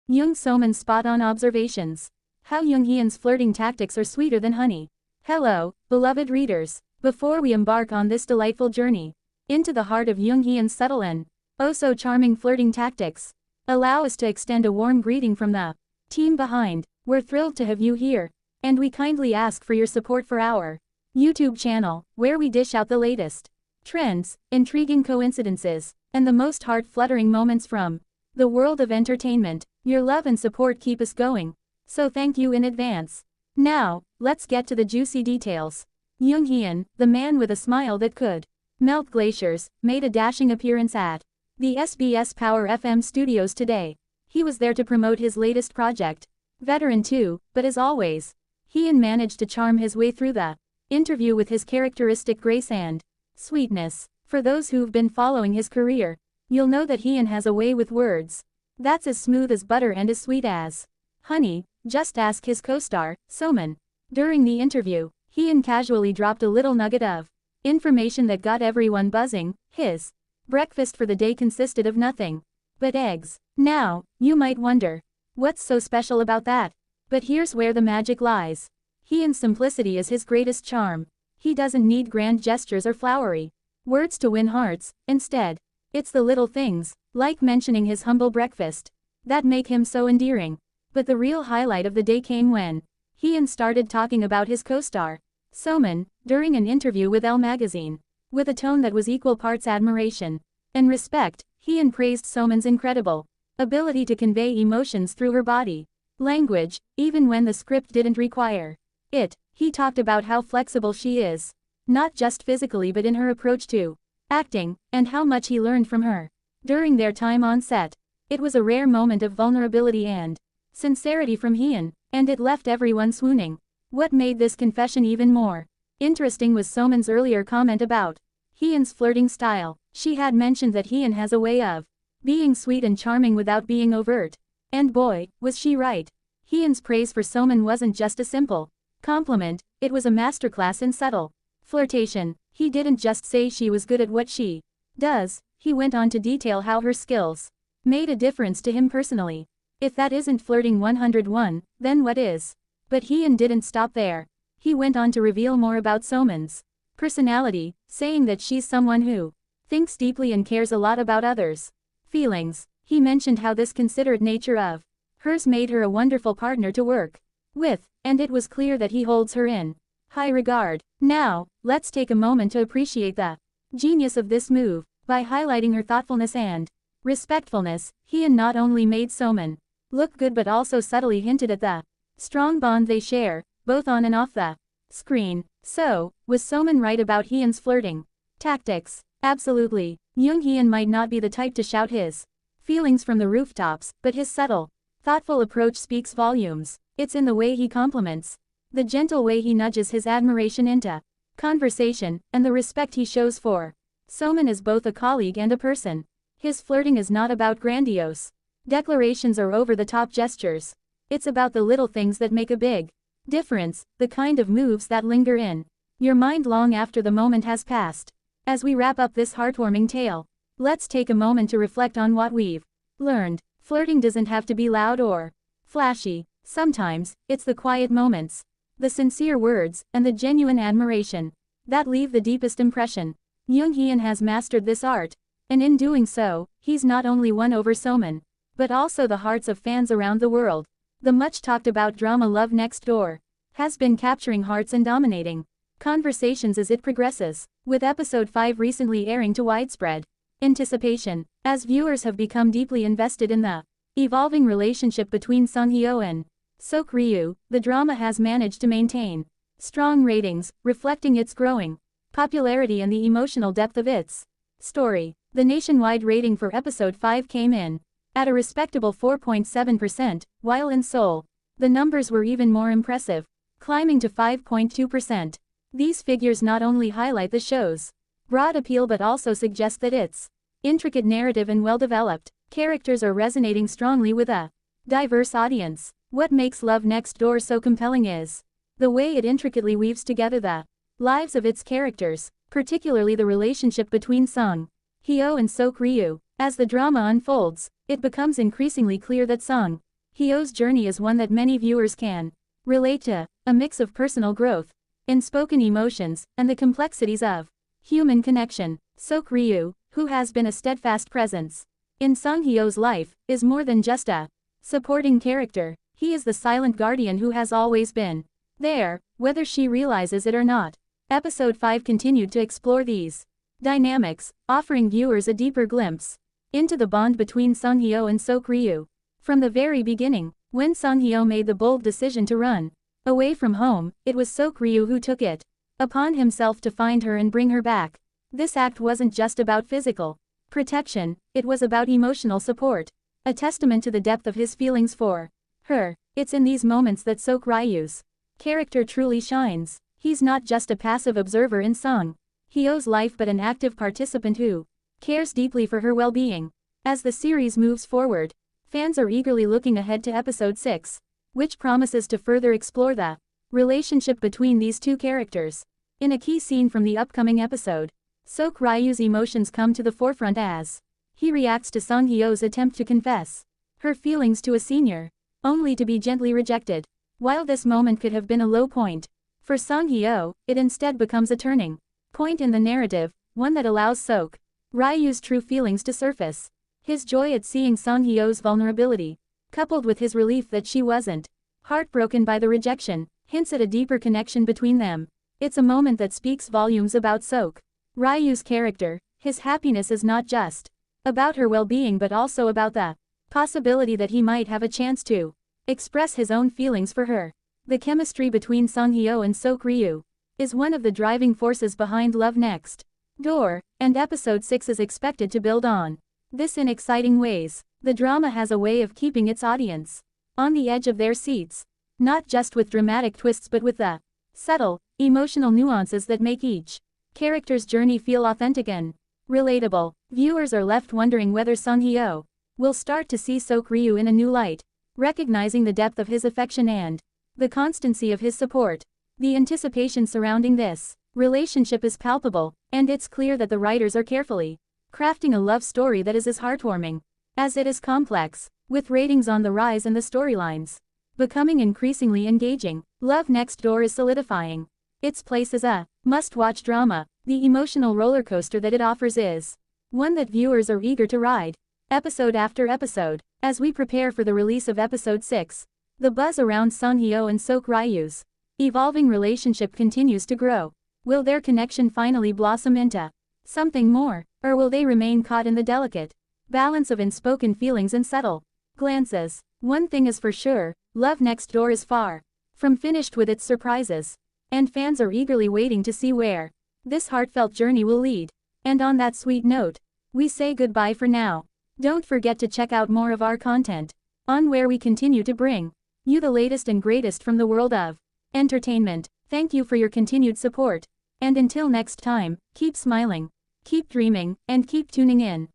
Jung Somin's spot-on observations. How Jung Haein's flirting tactics are sweeter than honey. Hello, beloved readers. Before we embark on this delightful journey into the heart of Jung Haein's subtle and oh so charming flirting tactics, allow us to extend a warm greeting from the team behind. We're thrilled to have you here, and we kindly ask for your support for our YouTube channel, where we dish out the latest trends, intriguing coincidences, and the most heart-fluttering moments from the world of entertainment. Your love and support keep us going, so thank you in advance. Now, let's get to the juicy details. Jung Haein, the man with a smile that could melt glaciers, made a dashing appearance at the SBS Power FM studios today. He was there to promote his latest project, Veteran 2, but as always, Haein managed to charm his way through the interview with his characteristic grace and sweetness. For those who've been following his career, you'll know that Haein has a way with words that's as smooth as butter and as sweet as honey. Just ask his co-star, Somin. During the interview, Haein casually dropped a little nugget of information that got everyone buzzing. His breakfast for the day consisted of nothing but eggs. Now, you might wonder, what's so special about that? But here's where the magic lies. Haein's simplicity is his greatest charm. He doesn't need grand gestures or flowery words to win hearts. Instead, it's the little things, like mentioning his humble breakfast, that make him so endearing. But the real highlight of the day came when Haein started talking about his co-star, Somin, during an interview with Elle magazine. With a tone that was equal parts admiration and respect, Haein praised Somin's incredible ability to convey emotions through her body language, even when the script didn't require it. He talked about how flexible she is, not just physically but in her approach to acting, and how much he learned from her during their time on set. It was a rare moment of vulnerability and sincerity from Haein, and it left everyone swooning. What made this confession even more interesting was Somin's earlier comment about Haein's flirting style. She had mentioned that Haein has a way of being sweet and charming without being overt. And boy, was she right. Haein's praise for Somin wasn't just a simple compliment, it was a masterclass in subtle flirtation. He didn't just say she was good at what she does, he went on to detail how her skills made a difference to him personally. If that isn't flirting 101, then what is? But Haein didn't stop there. He went on to reveal more about Somin's personality, saying that she's someone who thinks deeply and cares a lot about others' feelings. He mentioned how this considerate nature of hers made her a wonderful partner to work with, and it was clear that he holds her in high regard. Now, let's take a moment to appreciate the genius of this move. By highlighting her thoughtfulness and respectfulness, Haein not only made Somin look good but also subtly hinted at the strong bond they share, both on and off the screen. So, was Somin right about Haein's flirting tactics? Absolutely. Jung Haein might not be the type to shout his feelings from the rooftops, but his subtle, thoughtful approach speaks volumes. It's in the way he compliments, the gentle way he nudges his admiration into conversation, and the respect he shows for Somin as both a colleague and a person. His flirting is not about grandiose declarations or over-the-top gestures. It's about the little things that make a big difference, the kind of moves that linger in your mind long after the moment has passed. As we wrap up this heartwarming tale, let's take a moment to reflect on what we've learned. Flirting doesn't have to be loud or flashy. Sometimes, it's the quiet moments, the sincere words, and the genuine admiration that leave the deepest impression. Jung Haein has mastered this art, and in doing so, he's not only won over Somin, but also the hearts of fans around the world. The much-talked-about drama Love Next Door has been capturing hearts and dominating conversations as it progresses, with episode 5 recently airing to widespread anticipation, as viewers have become deeply invested in the evolving relationship between Sung Hyo and Sok Ryu. The drama has managed to maintain strong ratings, reflecting its growing popularity and the emotional depth of its story. The nationwide rating for episode 5 came in at a respectable 4.7%, while in Seoul, the numbers were even more impressive, climbing to 5.2%. These figures not only highlight the show's broad appeal but also suggest that its intricate narrative and well-developed characters are resonating strongly with a diverse audience. What makes Love Next Door so compelling is the way it intricately weaves together the lives of its characters, particularly the relationship between Sung Hyo and Sok Ryu. As the drama unfolds, it becomes increasingly clear that Sung Hyo's journey is one that many viewers can relate to, a mix of personal growth, unspoken emotions, and the complexities of human connection. Sok Ryu, who has been a steadfast presence in Sung Hyo's life, is more than just a supporting character. He is the silent guardian who has always been there, whether she realizes it or not. Episode 5 continued to explore these dynamics, offering viewers a deeper glimpse into the bond between Sung Hyo and Sok Ryu. From the very beginning, when Sung Hyo made the bold decision to run away from home, it was Sok Ryu who took it upon himself to find her and bring her back. This act wasn't just about physical protection, it was about emotional support, a testament to the depth of his feelings for her. It's in these moments that Sok Ryu's character truly shines. He's not just a passive observer in Sung Hyo's life but an active participant who cares deeply for her well-being. As the series moves forward, fans are eagerly looking ahead to episode 6, which promises to further explore the relationship between these two characters. In a key scene from the upcoming episode, Sok Ryu's emotions come to the forefront as he reacts to Sung Hyo's attempt to confess her feelings to a senior, only to be gently rejected. While this moment could have been a low point for Sung Hyo, it instead becomes a turning point in the narrative, one that allows Sok Ryu's true feelings to surface. His joy at seeing Sung Hyo's vulnerability, coupled with his relief that she wasn't heartbroken by the rejection, hints at a deeper connection between them. It's a moment that speaks volumes about Sok Ryu's character. His happiness is not just about her well-being but also about the possibility that he might have a chance to express his own feelings for her. The chemistry between Sung Hyo and Sok Ryu is one of the driving forces behind Love Next Door, and episode 6 is expected to build on this in exciting ways. The drama has a way of keeping its audience on the edge of their seats, not just with dramatic twists but with the subtle, emotional nuances that make each character's journey feel authentic and relatable. Viewers are left wondering whether Sung Hyo will start to see Sok Ryu in a new light, recognizing the depth of his affection and the constancy of his support. The anticipation surrounding this relationship is palpable, and it's clear that the writers are carefully crafting a love story that is as heartwarming as it is complex. With ratings on the rise and the storylines becoming increasingly engaging, Love Next Door is solidifying its place as a must-watch drama. The emotional rollercoaster that it offers is one that viewers are eager to ride, episode after episode. As we prepare for the release of episode 6, the buzz around Sung Hyo and Sok Ryu's evolving relationship continues to grow. Will their connection finally blossom into something more, or will they remain caught in the delicate balance of unspoken feelings and subtle glances? One thing is for sure, Love Next Door is far from finished with its surprises, and fans are eagerly waiting to see where this heartfelt journey will lead. And on that sweet note, we say goodbye for now. Don't forget to check out more of our content on where we continue to bring you the latest and greatest from the world of entertainment. Thank you for your continued support, and until next time, keep smiling, keep dreaming, and keep tuning in.